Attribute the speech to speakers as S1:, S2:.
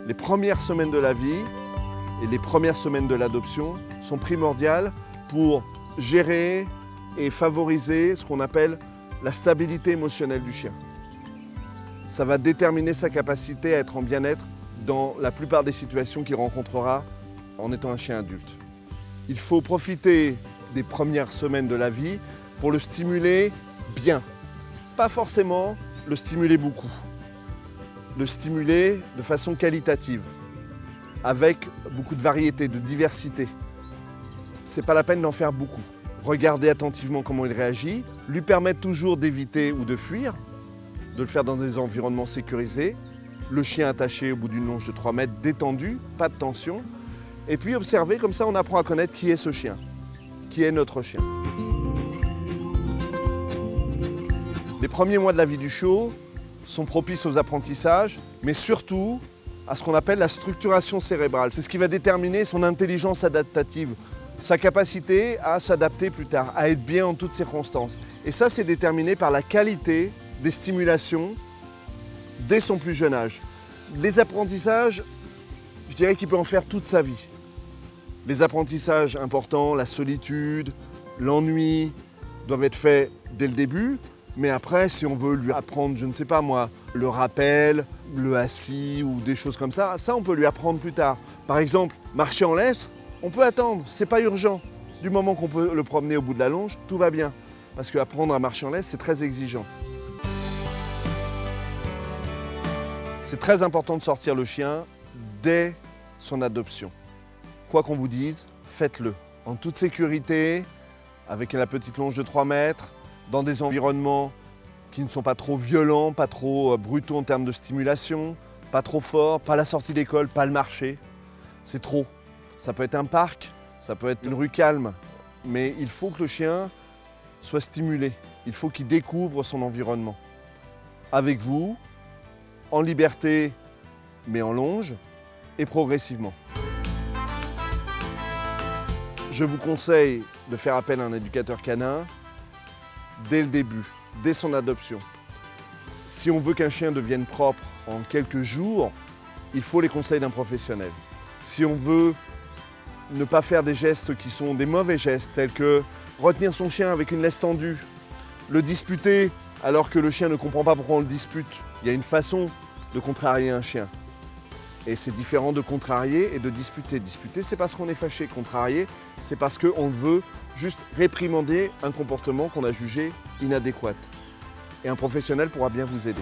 S1: Les premières semaines de la vie et les premières semaines de l'adoption sont primordiales pour gérer et favoriser ce qu'on appelle la stabilité émotionnelle du chien. Ça va déterminer sa capacité à être en bien-être dans la plupart des situations qu'il rencontrera en étant un chien adulte. Il faut profiter des premières semaines de la vie pour le stimuler bien. Pas forcément le stimuler beaucoup. Le stimuler de façon qualitative, avec beaucoup de variété, de diversité. C'est pas la peine d'en faire beaucoup. Regardez attentivement comment il réagit, lui permettre toujours d'éviter ou de fuir, de le faire dans des environnements sécurisés, le chien attaché au bout d'une longe de 3 mètres, détendu, pas de tension, et puis observer, comme ça on apprend à connaître qui est ce chien, qui est notre chien. Les premiers mois de la vie du chiot sont propices aux apprentissages, mais surtout à ce qu'on appelle la structuration cérébrale. C'est ce qui va déterminer son intelligence adaptative, sa capacité à s'adapter plus tard, à être bien en toutes circonstances. Et ça, c'est déterminé par la qualité des stimulations dès son plus jeune âge. Les apprentissages, je dirais qu'il peut en faire toute sa vie. Les apprentissages importants, la solitude, l'ennui, doivent être faits dès le début. Mais après, si on veut lui apprendre, je ne sais pas moi, le rappel, le assis ou des choses comme ça on peut lui apprendre plus tard. Par exemple, marcher en laisse, on peut attendre, c'est pas urgent. Du moment qu'on peut le promener au bout de la longe, tout va bien. Parce qu'apprendre à marcher en laisse, c'est très exigeant. C'est très important de sortir le chien dès son adoption. Quoi qu'on vous dise, faites-le. En toute sécurité, avec la petite longe de 3 mètres, dans des environnements qui ne sont pas trop violents, pas trop brutaux en termes de stimulation, pas trop forts, pas la sortie d'école, pas le marché. C'est trop. Ça peut être un parc, ça peut être une rue calme, mais il faut que le chien soit stimulé. Il faut qu'il découvre son environnement. Avec vous, en liberté, mais en longe, et progressivement. Je vous conseille de faire appel à un éducateur canin dès le début, dès son adoption. Si on veut qu'un chien devienne propre en quelques jours, il faut les conseils d'un professionnel. Si on veut ne pas faire des gestes qui sont des mauvais gestes, tels que retenir son chien avec une laisse tendue, le disputer alors que le chien ne comprend pas pourquoi on le dispute. Il y a une façon de contrarier un chien. Et c'est différent de contrarier et de disputer. Disputer, c'est parce qu'on est fâché. Contrarier, c'est parce qu'on veut juste réprimander un comportement qu'on a jugé inadéquat. Et un professionnel pourra bien vous aider.